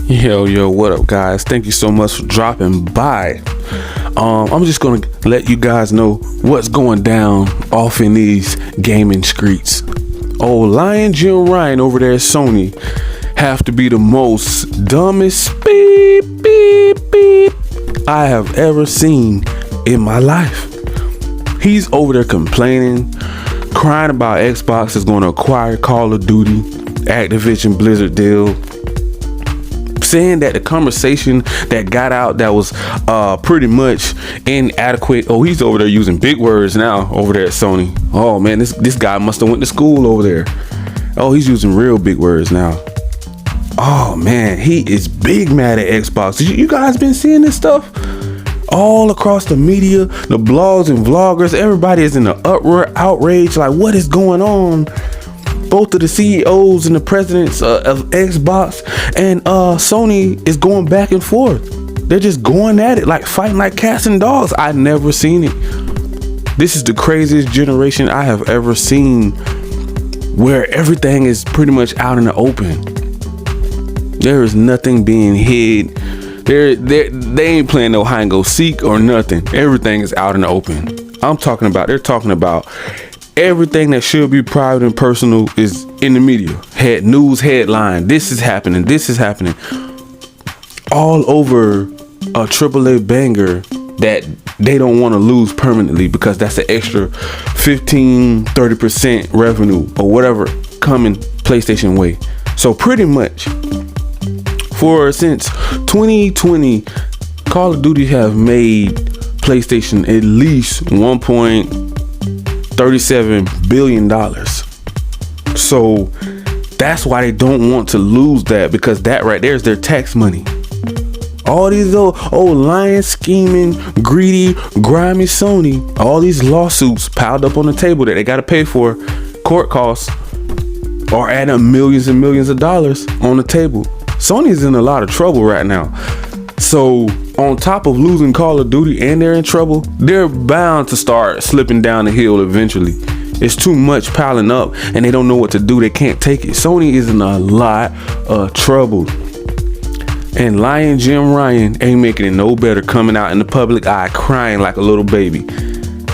Yo, what up, guys? Thank you so much for dropping by. I'm just gonna let you guys know what's going down off in these gaming streets. Lion Jim Ryan over there at Sony have to be the most dumbest beep I have ever seen in my life. He's over there complaining, crying about Xbox is going to acquire Call of Duty, Activision Blizzard deal, saying that the conversation that got out that was pretty much inadequate. He's over there using big words now over there at Sony. Oh man, this guy must have went to school over there. He's using real big words now. Oh man, he is big mad at Xbox. You guys been seeing this stuff all across the media, the blogs and vloggers? Everybody is in an uproar, outrage, like what is going on? Both of the CEOs and the presidents of Xbox and Sony is going back and forth. They're just going at it, like fighting like cats and dogs. I've never seen it. This is the craziest generation I have ever seen, where everything is pretty much out in the open. There is nothing being hid. They ain't playing no hide and go seek or nothing. Everything is out in the open. They're talking about everything that should be private and personal is in the media. News headline. This is happening. All over a AAA banger that they don't want to lose permanently, because that's an extra 15-30% revenue or whatever coming PlayStation way. So pretty much since 2020, Call of Duty have made PlayStation at least $1.37 billion. So that's why they don't want to lose that, because that right there is their tax money. All these old lying, scheming, greedy, grimy Sony, all these lawsuits piled up on the table that they got to pay for, court costs, are adding up millions and millions of dollars on the table. Sony is in a lot of trouble right now. So on top of losing Call of Duty and they're in trouble, they're bound to start slipping down the hill eventually. It's too much piling up and they don't know what to do. They can't take it. Sony is in a lot of trouble. And Lion Jim Ryan ain't making it no better, coming out in the public eye crying like a little baby.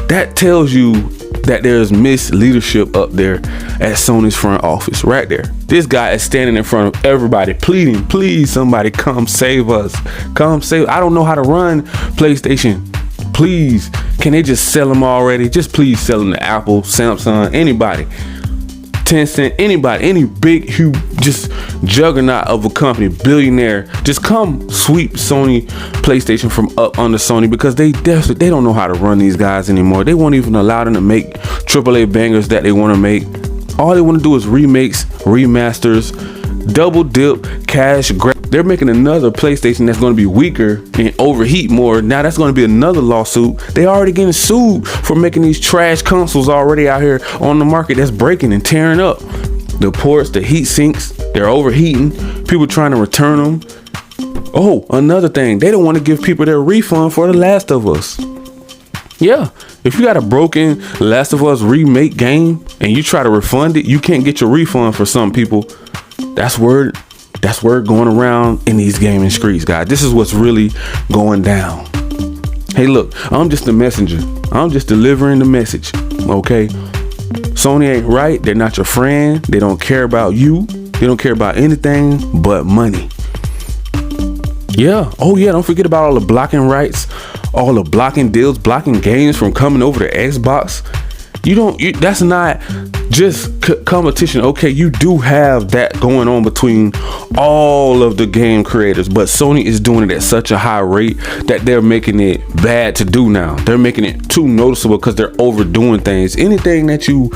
That tells you that there's misleadership up there at Sony's front office right there. This guy is standing in front of everybody pleading, please somebody come save us. I don't know how to run PlayStation. Please, can they just sell them already? Just please sell them to Apple, Samsung, anybody. Tencent, anybody, any big, huge, just juggernaut of a company, billionaire, just come sweep Sony PlayStation from up under Sony, because they don't know how to run these guys anymore. They won't even allow them to make AAA bangers that they want to make. All they want to do is remakes, remasters, double dip, cash grab. They're making another PlayStation that's going to be weaker and overheat more. Now that's going to be another lawsuit. They already getting sued for making these trash consoles already out here on the market that's breaking and tearing up. The ports, the heat sinks, they're overheating. People trying to return them. Another thing, they don't want to give people their refund for The Last of Us. Yeah, if you got a broken Last of Us remake game and you try to refund it, you can't get your refund for some people. That's word going around in these gaming streets, guys. This is what's really going down. Hey, look, I'm just a messenger. I'm just delivering the message, okay? Sony ain't right. They're not your friend. They don't care about you. They don't care about anything but money. Yeah. Don't forget about all the blocking rights, all the blocking deals, blocking games from coming over to Xbox. That's not just competition. Okay, you do have that going on between all of the game creators, but Sony is doing it at such a high rate that they're making it bad to do now. They're making it too noticeable because they're overdoing things. Anything that you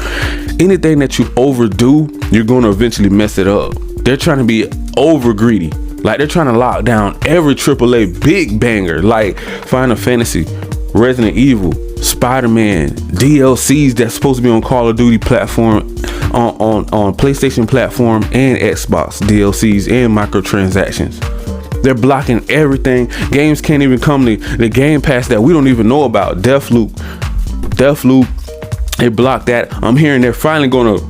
overdo, you're going to eventually mess it up. They're trying to be over greedy. Like they're trying to lock down every AAA big banger, like Final Fantasy, Resident Evil, Spider-Man, DLCs that's supposed to be on Call of Duty platform, on PlayStation platform and Xbox DLCs and microtransactions. They're blocking everything. Games can't even come to the Game Pass that we don't even know about. Deathloop, they blocked that. I'm hearing they're finally going to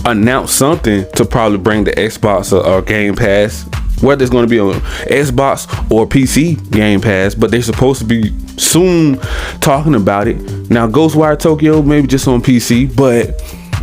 announce something to probably bring the Xbox or Game Pass. whether it's going to be on Xbox or PC Game Pass, but they're supposed to be soon talking about it. Now Ghostwire Tokyo maybe just on PC, but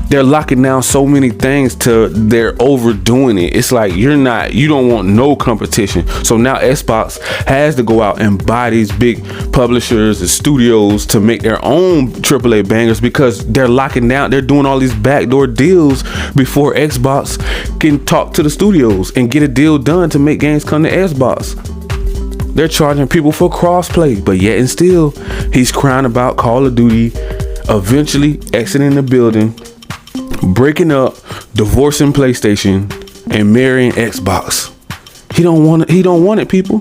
they're locking down so many things to they're overdoing it. It's like you don't want no competition. So now Xbox has to go out and buy these big publishers and studios to make their own AAA bangers, because they're locking down, they're doing all these backdoor deals before Xbox can talk to the studios and get a deal done to make games come to Xbox. They're charging people for crossplay, but yet and still he's crying about Call of Duty eventually exiting the building, breaking up, divorcing PlayStation, and marrying Xbox. He don't want it, people.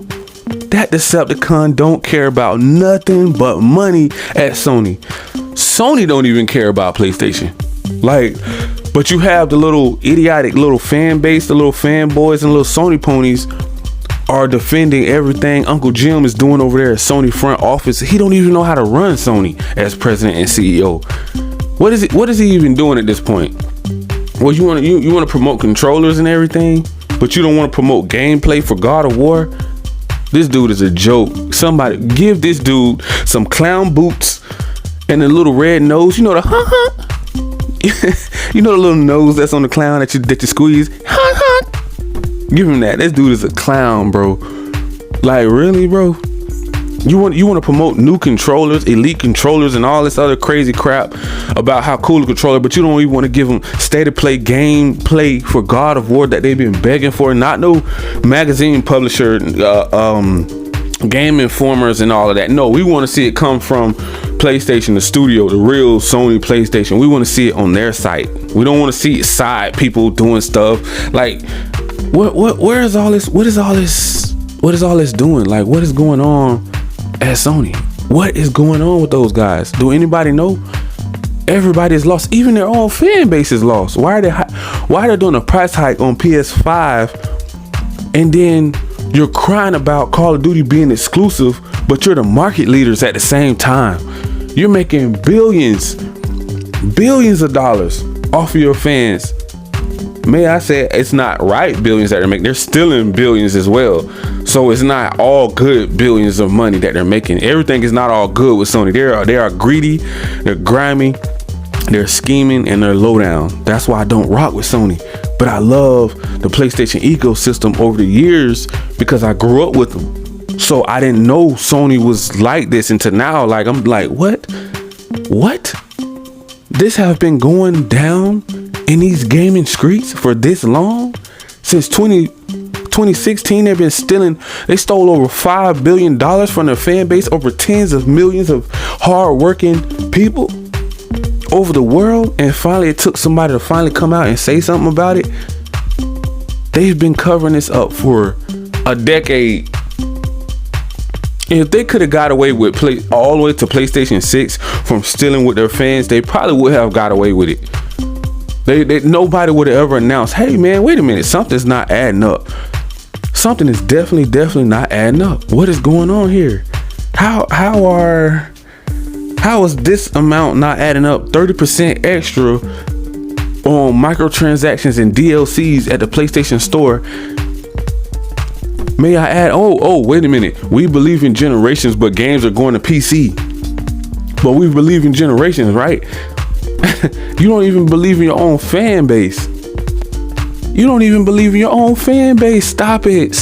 That Decepticon don't care about nothing but money at Sony. Sony don't even care about PlayStation. But you have the little idiotic little fan base, the little fanboys and little Sony ponies are defending everything Uncle Jim is doing over there at Sony front office. He don't even know how to run Sony as president and CEO. What is he even doing at this point? Well, you want to promote controllers and everything, but you don't want to promote gameplay for God of War? This dude is a joke. Somebody give this dude some clown boots and a little red nose. You know you know the little nose that's on the clown that you squeeze. Give him that. This dude is a clown, bro. Like, really, bro? You want to promote new controllers, elite controllers, and all this other crazy crap about how cool a controller, but you don't even want to give them state of play gameplay for God of War that they've been begging for. Not no magazine publisher, Game Informers, and all of that. No, we want to see it come from PlayStation, the studio, the real Sony PlayStation. We want to see it on their site. We don't want to see side people doing stuff like where is all this? What is all this? What is all this doing? Like, what is going on at Sony? What is going on with those guys? Do anybody know? Everybody is lost. Even their own fan base is lost. Why are they doing a price hike on PS5, and then you're crying about Call of Duty being exclusive, but you're the market leaders at the same time? You're making billions of dollars off of your fans. May I say, it's not right billions that they're making. They're stealing billions as well. So it's not all good billions of money that they're making. Everything is not all good with Sony. They are greedy, they're grimy, they're scheming, and they're low down. That's why I don't rock with Sony. But I love the PlayStation ecosystem over the years because I grew up with them. So I didn't know Sony was like this until now. Like, I'm like, what? This have been going down in these gaming streets for this long? Since 2016, they've been stealing. They stole over $5 billion from their fan base, over tens of millions of hard-working people over the world. And finally, it took somebody to finally come out and say something about it. They've been covering this up for a decade. If they could have got away with all the way to PlayStation 6 from stealing with their fans, they probably would have got away with it. Nobody would have ever announced, hey man, wait a minute, something's not adding up. Something is definitely not adding up. What is going on here? How is this amount not adding up? 30% extra on microtransactions and DLCs at the PlayStation Store. May I add, wait a minute. We believe in generations, but games are going to PC. But we believe in generations, right? You don't even believe in your own fan base. You don't even believe in your own fan base. Stop it.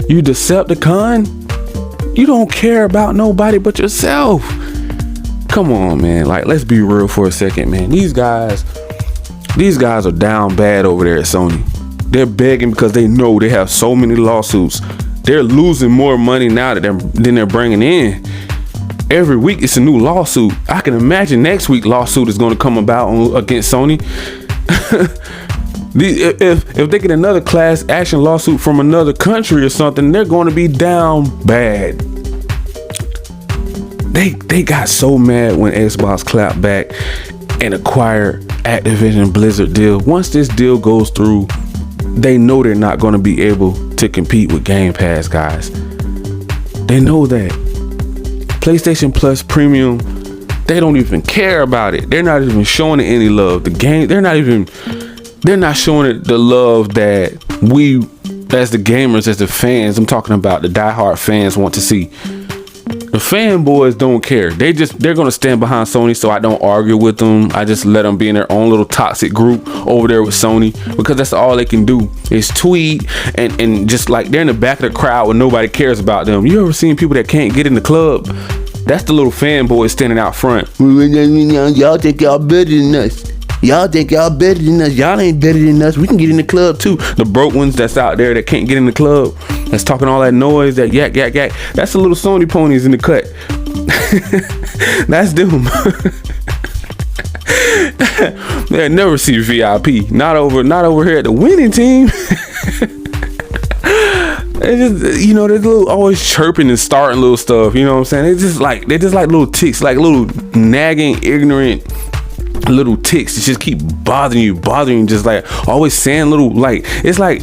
You Decepticon. You don't care about nobody but yourself. Come on, man. Like, let's be real for a second, man. These guys are down bad over there at Sony. They're begging because they know they have so many lawsuits. They're losing more money now than they're bringing in. Every week it's a new lawsuit. I can imagine next week lawsuit is going to come about against Sony. If they get another class action lawsuit from another country or something, they're going to be down bad. They got so mad when Xbox clapped back and acquired Activision Blizzard deal. Once this deal goes through, they know they're not going to be able to compete with Game Pass, guys. They know that. PlayStation Plus Premium, they don't even care about it. They're not even showing it any love. The game, they're not showing it the love that we as the gamers, as the fans, I'm talking about the diehard fans want to see. The fanboys don't care. They're gonna stand behind Sony, so I don't argue with them. I just let them be in their own little toxic group over there with Sony, because that's all they can do is tweet and just like they're in the back of the crowd when nobody cares about them. You ever seen people that can't get in the club? That's the little fanboys standing out front. Y'all think y'all better than us. Y'all think y'all better than us. Y'all ain't better than us. We can get in the club too. The broke ones that's out there that can't get in the club, that's talking all that noise, that yak. That's the little Sony ponies in the cut. That's them. They'll never see VIP. Not over here at the winning team. It's just, you know, they're little always chirping and starting little stuff. You know what I'm saying? They're just like little ticks, like little nagging, ignorant little ticks that just keep bothering you, just like always saying little, like it's like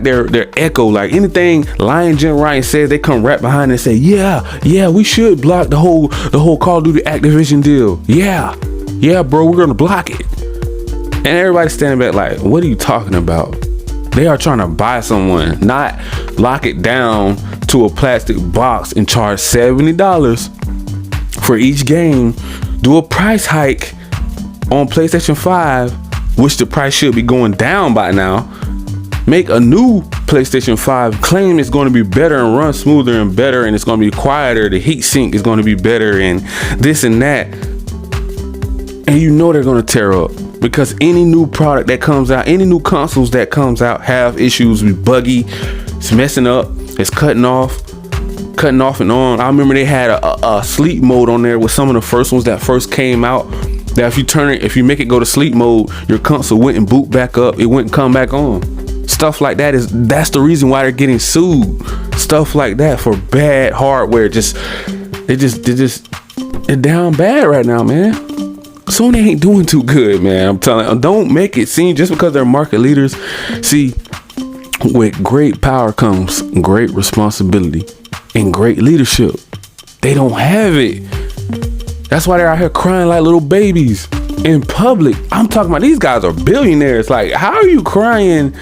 their echo. Like anything Lion Jim Ryan says, they come right behind and say, yeah, we should block the whole Call of Duty Activision deal. Yeah, bro, we're gonna block it. And everybody's standing back like, what are you talking about? They are trying to buy someone, not lock it down to a plastic box and charge $70 for each game. Do a price hike on PlayStation 5, which the price should be going down by now. Make a new PlayStation 5, claim it's going to be better and run smoother and better, and it's going to be quieter, the heat sink is going to be better, and this and that. And you know they're going to tear up, because any new product that comes out, any new consoles that comes out have issues with buggy, it's messing up, it's cutting off and on. I remember they had a sleep mode on there with some of the first ones that first came out, that if you make it go to sleep mode, your console wouldn't boot back up, it wouldn't come back on. Stuff like that's the reason why they're getting sued. Stuff like that for bad hardware. They're down bad right now, man. Sony ain't doing too good, man. I'm telling you, don't make it seem just because they're market leaders. See, with great power comes great responsibility and great leadership. They don't have it. That's why they're out here crying like little babies in public. I'm talking about, these guys are billionaires. Like, how are you crying?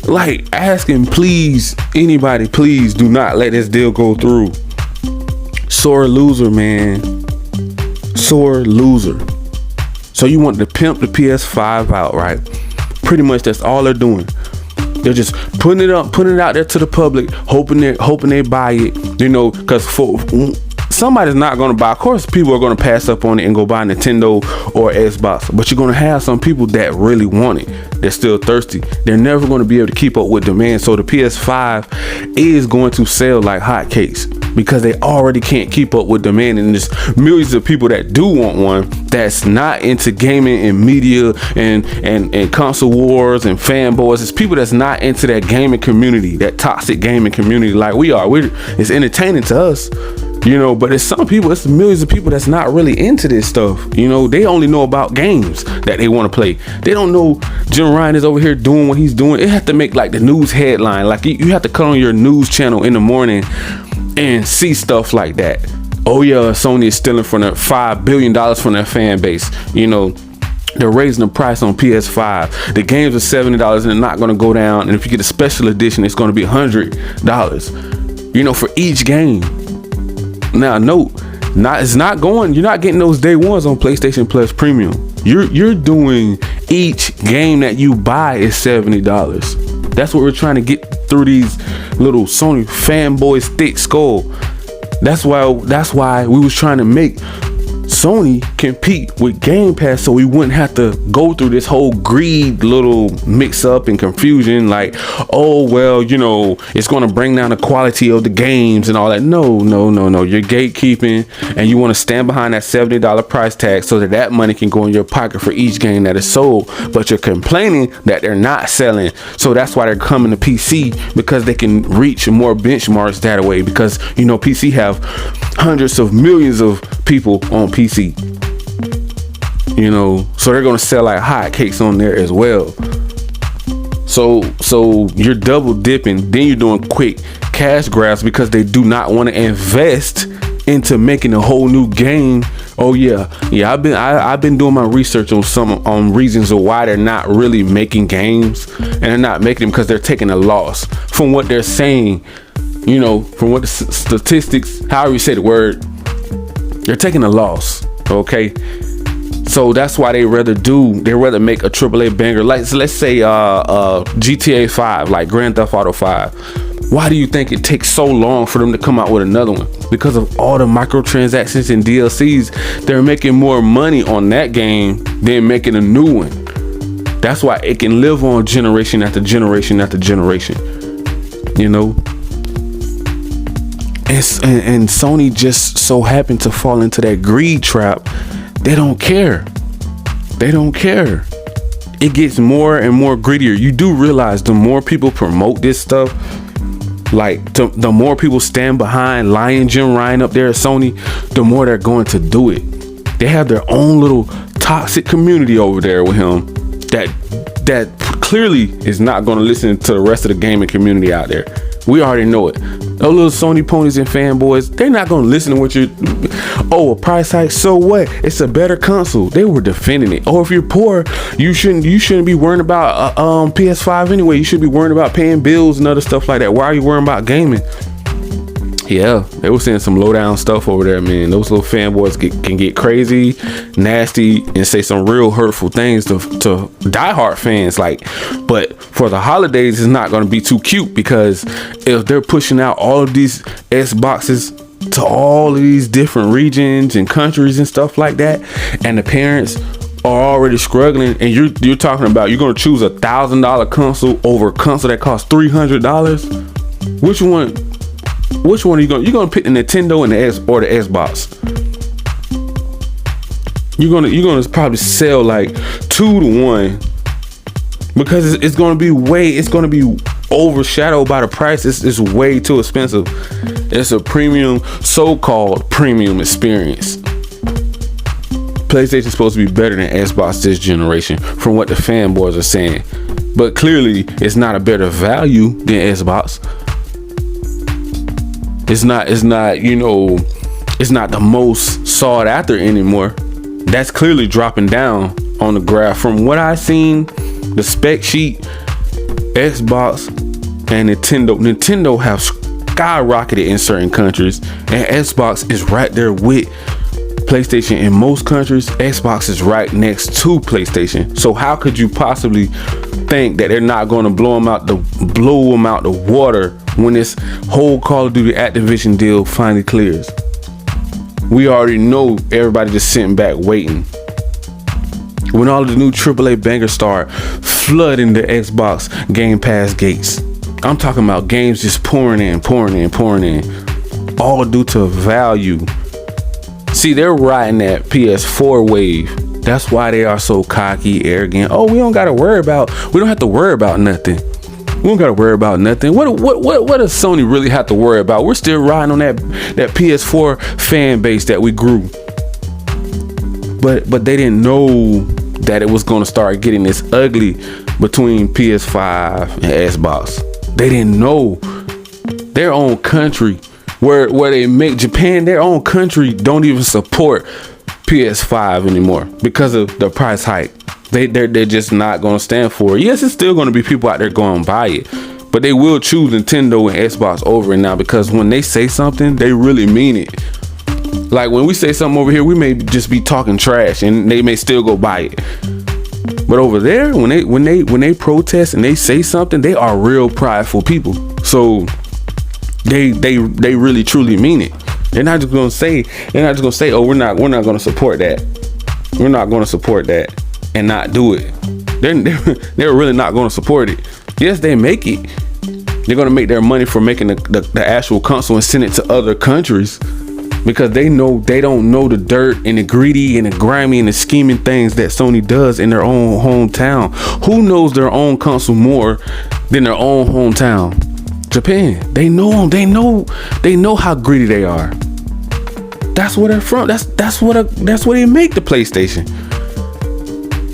Like, asking, please, anybody, please do not let this deal go through. Sore loser, man. Sore loser. So you want to pimp the PS5 out, right? Pretty much that's all they're doing. They're just putting it out there to the public, hoping they buy it, you know, because somebody's not going to buy. Of course, people are going to pass up on it and go buy Nintendo or Xbox. But you're going to have some people that really want it. They're still thirsty. They're never going to be able to keep up with demand. So the PS5 is going to sell like hotcakes, because they already can't keep up with demand. And there's millions of people that do want one that's not into gaming and media and console wars and fanboys. It's people that's not into that gaming community, that toxic gaming community like we are. It's entertaining to us, you know, but it's some people, it's millions of people that's not really into this stuff. You know, they only know about games that they want to play. They don't know Jim Ryan is over here doing what he's doing. It has to make like the news headline. Like you have to cut on your news channel in the morning and see stuff like that. Oh yeah, Sony is stealing from their $5 billion from their fan base. You know, they're raising the price on PS5. The games are $70 and they're not going to go down. And if you get a special edition, it's going to be $100, you know, for each game. Now note, you're not getting those day ones on PlayStation Plus Premium. You're doing each game that you buy is $70. That's what we're trying to get through these little Sony fanboys thick skull. That's why we was trying to make Sony compete with Game Pass, so we wouldn't have to go through this whole greed little mix up and confusion, like, oh well, you know, it's going to bring down the quality of the games and all that. No, you're gatekeeping, and you want to stand behind that $70 price tag so that money can go in your pocket for each game that is sold. But you're complaining that they're not selling, so that's why they're coming to PC, because they can reach more benchmarks that way, because, you know, PC have hundreds of millions of people on PC, you know, so they're gonna sell like hotcakes on there as well. So you're double dipping, then you're doing quick cash grabs, because they do not want to invest into making a whole new game Oh yeah. I've been doing my research on reasons of why they're not really making games, and they're not making them because they're taking a loss. From what they're saying, from what the statistics, however you say the word, they're taking a loss. Okay. So that's why they rather make a AAA banger, like, so let's say GTA 5, like Grand Theft Auto 5. Why do you think it takes so long for them to come out with another one? Because of all the microtransactions and DLCs. They're making more money on that game than making a new one. That's why it can live on generation after generation after generation. And Sony just so happened to fall into that greed trap. They don't care. It gets more and more greedier. You do realize the more people promote this stuff, like the more people stand behind Lion Jim Ryan up there at Sony, the more they're going to do it. They have their own little toxic community over there with him that clearly is not going to listen to the rest of the gaming community out there. We already know it. Those little Sony ponies and fanboys, they're not going to listen to what a price hike, so what? It's a better console. They were defending it. Or if you're poor, you shouldn't be worrying about PS5 anyway. You should be worrying about paying bills and other stuff like that. Why are you worrying about gaming? Yeah, they were saying some low down stuff over there, man. Those little fanboys can get crazy, nasty, and say some real hurtful things to diehard fans. But for the holidays, it's not going to be too cute, because if they're pushing out all of these Xboxes to all of these different regions and countries and stuff like that, and the parents are already struggling, and you're talking about you're going to choose $1,000 console over a console that costs $300. Which one are you going? You're going to pick the Nintendo and the Xbox. You're going to probably sell like 2 to 1, because it's going to be overshadowed by the price. It's way too expensive. It's a premium, so-called premium experience. PlayStation's supposed to be better than Xbox this generation, from what the fanboys are saying. But clearly, it's not a better value than Xbox. It's not the most sought after anymore. That's clearly dropping down on the graph. From what I've seen, the spec sheet, Xbox and Nintendo have skyrocketed in certain countries, and Xbox is right there with PlayStation in most countries. Xbox is right next to PlayStation. So how could you possibly think that they're not going to blow them out the water when this whole Call of Duty Activision deal finally clears? We already know everybody just sitting back waiting. When all of the new AAA bangers start flooding the Xbox Game Pass gates, I'm talking about games just pouring in, all due to value. See, they're riding that PS4 wave. That's why they are so cocky, arrogant. Oh, we don't have to worry about nothing. What does Sony really have to worry about? We're still riding on that PS4 fan base that we grew. But they didn't know that it was going to start getting this ugly between PS5 and Xbox. They didn't know. Their own country, where they make Japan, their own country don't even support PS5 anymore because of the price hike. They're just not going to stand for it. Yes, it's still going to be people out there going to buy it, but they will choose Nintendo and Xbox over it now, because when they say something, they really mean it. Like when we say something over here, we may just be talking trash and they may still go buy it. But over there, when they protest and they say something, they are real prideful people. So they really truly mean it. They're not just gonna say, oh, we're not gonna support that. We're not gonna support that and not do it. They're really not gonna support it. Yes, they make it. They're gonna make their money for making the actual console and send it to other countries, because they don't know the dirt and the greedy and the grimy and the scheming things that Sony does in their own hometown. Who knows their own console more than their own hometown? Japan. They know them. They know how greedy they are. That's where they're from. That's where they make the PlayStation.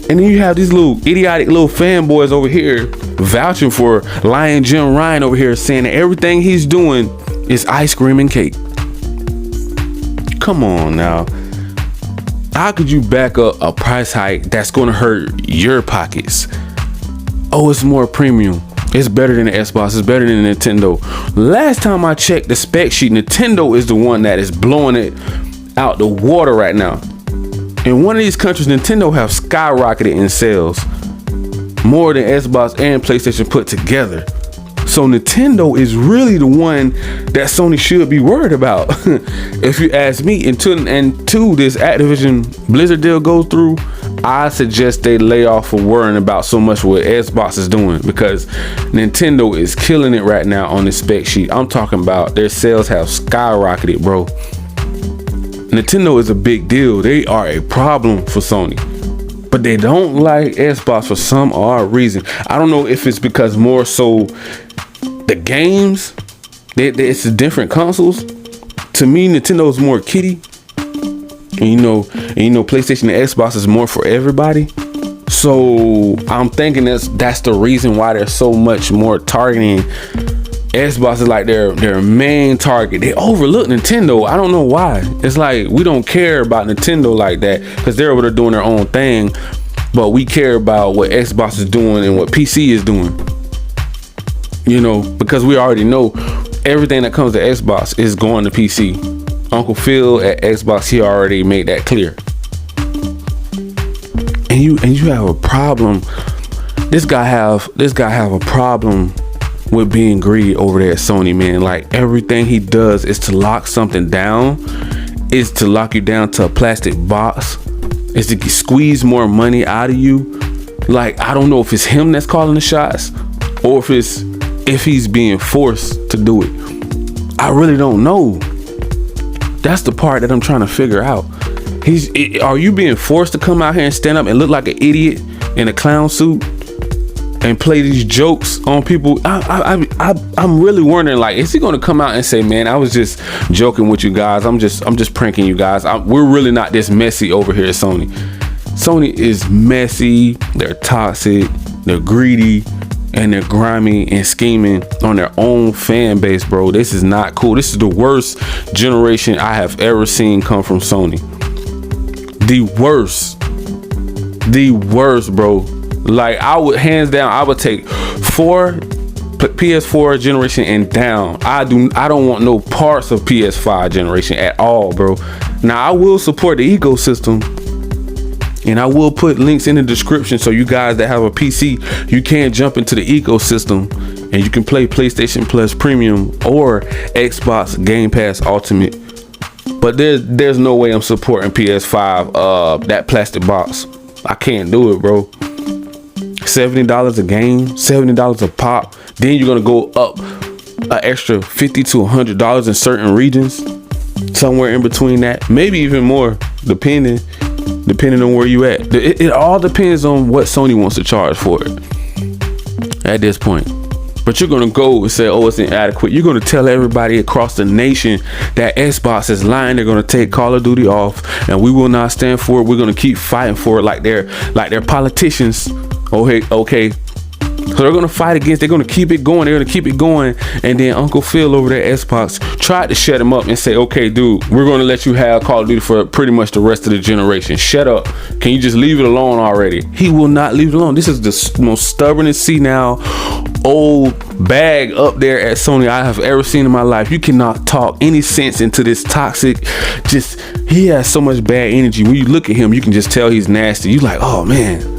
And then you have these little idiotic little fanboys over here vouching for Lion Jim Ryan over here, saying that everything he's doing is ice cream and cake. Come on now. How could you back up a price hike that's gonna hurt your pockets? Oh, it's more premium. It's better than the Xbox. It's better than the Nintendo. Last time I checked the spec sheet, Nintendo is the one that is blowing it out the water right now. In one of these countries, Nintendo have skyrocketed in sales more than Xbox and PlayStation put together. So Nintendo is really the one that Sony should be worried about. If you ask me, until this Activision Blizzard deal goes through, I suggest they lay off for worrying about so much what Xbox is doing, because Nintendo is killing it right now on the spec sheet. I'm talking about their sales have skyrocketed, bro. Nintendo is a big deal. They are a problem for Sony, but they don't like Xbox for some odd reason. I don't know if it's because more so the games, it's different consoles. To me, Nintendo's more kiddie, and you know, PlayStation and Xbox is more for everybody. So I'm thinking that's the reason why there's so much more targeting. Xbox is like their main target. They overlook Nintendo. I don't know why. It's like we don't care about Nintendo like that because they're over there doing their own thing, but we care about what Xbox is doing and what PC is doing. You know, because we already know everything that comes to Xbox is going to PC. Uncle Phil at Xbox, he already made that clear. And you have a problem. This guy have a problem with being greedy over there at Sony, man. Like, everything he does is to lock something down, is to lock you down to a plastic box, is to squeeze more money out of you. Like, I don't know if it's him that's calling the shots or if he's being forced to do it. I really don't know. That's the part that I'm trying to figure out. Are you being forced to come out here and stand up and look like an idiot in a clown suit and play these jokes on people? I'm really wondering, like, is he going to come out and say, man, I was just joking with you guys. I'm just pranking you guys. We're really not this messy over here at Sony. Sony is messy. They're toxic. They're greedy. And they're grimy and scheming on their own fan base, bro. This is not cool. This is the worst generation I have ever seen come from Sony. The worst, bro. Like, I would, hands down, I would take PS4 generation and down. I don't want no parts of PS5 generation at all, bro. Now, I will support the ecosystem, and I will put links in the description so you guys that have a PC, you can jump into the ecosystem and you can play PlayStation Plus Premium or Xbox Game Pass Ultimate. But there's no way I'm supporting PS5 that plastic box. I can't do it, bro. $70 a game, $70 a pop. Then you're gonna go up an extra $50 to $100 in certain regions, somewhere in between that, maybe even more, depending on where you at. It all depends on what Sony wants to charge for it at this point. But you're gonna go and say, oh, it's inadequate. You're gonna tell everybody across the nation that Xbox is lying. They're gonna take Call of Duty off, and we will not stand for it. We're gonna keep fighting for it like they're politicians. Okay. So they're gonna fight against. They're gonna keep it going. And then Uncle Phil over there at Xbox tried to shut him up and say, okay, dude, we're gonna let you have Call of Duty for pretty much the rest of the generation. Shut up. Can you just leave it alone already? He will not leave it alone. This is the most stubbornest senile old bag up there at Sony I have ever seen in my life. You cannot talk any sense into this toxic. He has so much bad energy. When you look at him, you can just tell he's nasty. You like, oh man,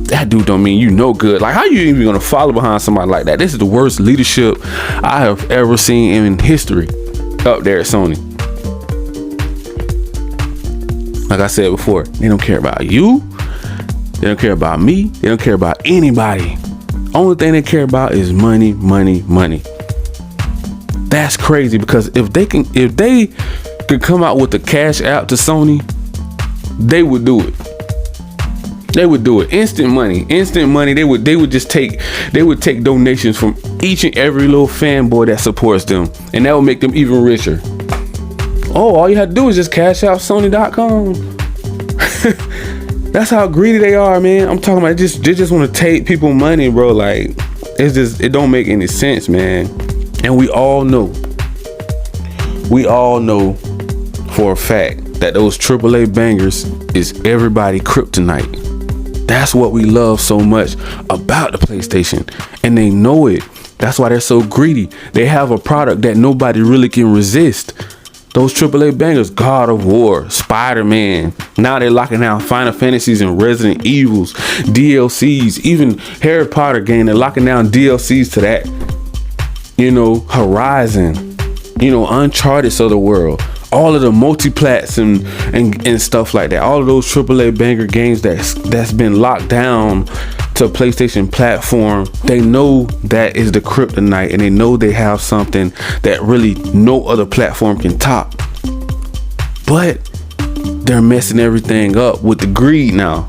that dude don't mean you no good. Like, how you even gonna follow behind somebody like that? This is the worst leadership I have ever seen in history up there at Sony. Like I said before, they don't care about you. They don't care about me. They don't care about anybody. Only thing they care about is money. That's crazy, because if they could come out with the cash app to Sony, they would do it. They would do it. Instant money. They would take donations from each and every little fanboy that supports them, and that would make them even richer. Oh, all you have to do is just cash out Sony.com. That's how greedy they are, man. I'm talking about they just want to take people money, bro. Like, it don't make any sense, man. And we all know for a fact that those AAA bangers is everybody kryptonite. That's what we love so much about the PlayStation, and they know it. That's why they're so greedy. They have a product that nobody really can resist. Those AAA bangers, God of War, Spider-Man. Now they're locking down Final Fantasies and Resident Evils, DLCs, even Harry Potter game. They're locking down DLCs to that. Horizon, Uncharted of the world. All of the multi-plats and stuff like that. All of those AAA banger games that's been locked down to a PlayStation platform. They know that is the kryptonite, and they know they have something that really no other platform can top. But they're messing everything up with the greed now.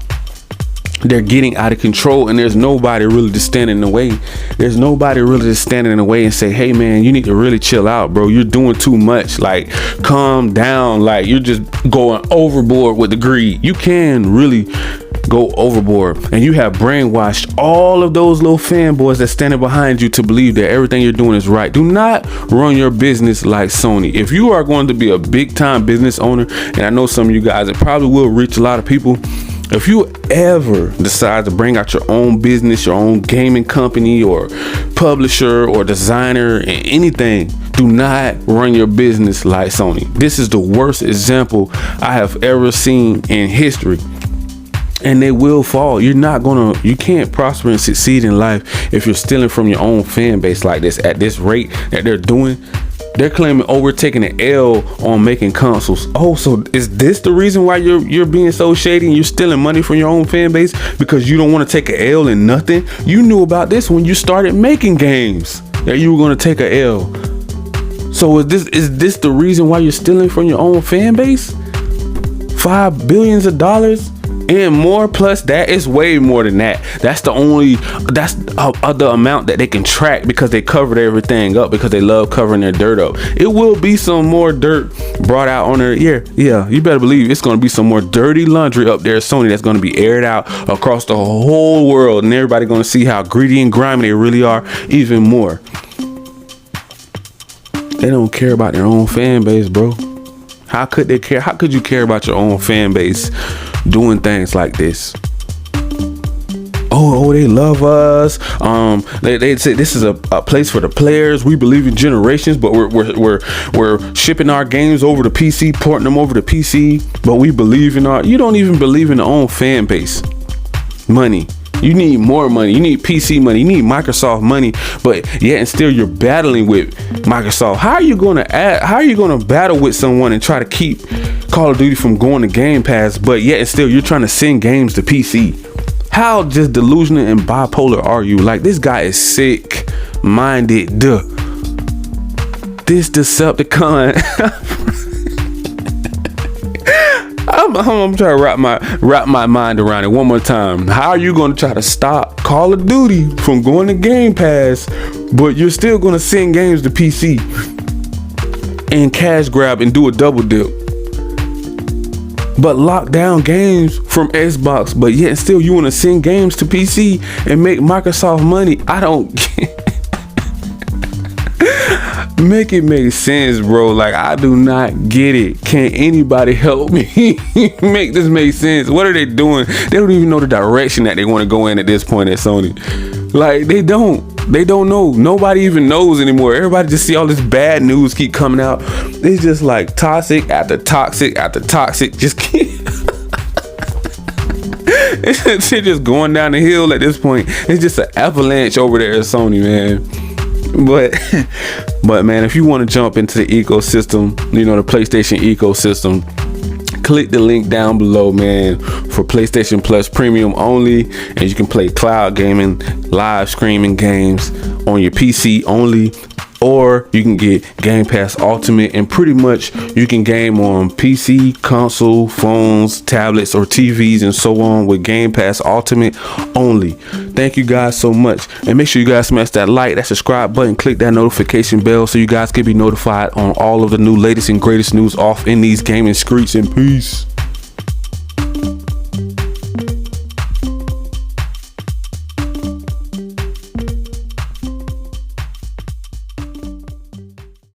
They're getting out of control, and there's nobody really to stand in the way. There's nobody really to stand in the way and say, hey man, you need to really chill out, bro. You're doing too much. Like, calm down. Like, you're just going overboard with the greed. You can really go overboard, and you have brainwashed all of those little fanboys that's standing behind you to believe that everything you're doing is right. Do not run your business like Sony. If you are going to be a big time business owner, and I know some of you guys, it probably will reach a lot of people. If you ever decide to bring out your own business, your own gaming company or publisher or designer and anything, do not run your business like Sony. This is the worst example I have ever seen in history. And they will fall. You can't prosper and succeed in life if you're stealing from your own fan base like this at this rate that they're doing. They're claiming overtaking an L on making consoles. Oh, so is this the reason why you're being so shady and you're stealing money from your own fan base because you don't want to take an L in nothing? You knew about this when you started making games, that you were going to take an L. So is this the reason why you're stealing from your own fan base? $5 billion and more, plus that is way more than that. That's the other amount that they can track because they covered everything up, because they love covering their dirt up. It will be some more dirt brought out on their ear. Yeah, you better believe it's going to be some more dirty laundry up there at Sony that's going to be aired out across the whole world, and everybody going to see how greedy and grimy they really are even more. They don't care about their own fan base, bro. How could they care? How could you care about your own fan base doing things like this? Oh, they love us. They say this is a place for the players. We believe in generations, but we're shipping our games over to PC, porting them over to PC. But we believe in you don't even believe in your own fan base. Money. You need more money. You need PC money. You need Microsoft money. But yet and still you're battling with Microsoft. How are you going to battle with someone and try to keep Call of Duty from going to Game Pass, but yet and still you're trying to send games to PC? How just delusional and bipolar are you? Like, this guy is sick minded. This Decepticon. I'm trying to wrap my mind around it one more time. How are you going to try to stop Call of Duty from going to Game Pass, but you're still going to send games to PC and cash grab and do a double dip, but lock down games from Xbox, but yet still you want to send games to PC and make Microsoft money? I don't make it make sense, bro. Like, I do not get it. Can anybody help me make this make sense? What are they doing? They don't even know the direction that they want to go in at this point at Sony. Like, they don't know. Nobody even knows anymore. Everybody just see all this bad news keep coming out. It's just like toxic after toxic after toxic. Just keep it's just going down the hill at this point. It's just an avalanche over there at Sony, man. But man, if you want to jump into the ecosystem, the PlayStation ecosystem, click the link down below, man, for PlayStation Plus Premium only, and you can play cloud gaming, live streaming games on your PC only, or you can get Game Pass Ultimate, and pretty much you can game on PC, console, phones, tablets, or TVs, and so on with Game Pass Ultimate only. Thank you guys so much, and make sure you guys smash that like, that subscribe button, click that notification bell so you guys can be notified on all of the new latest and greatest news off in these gaming streets. And peace.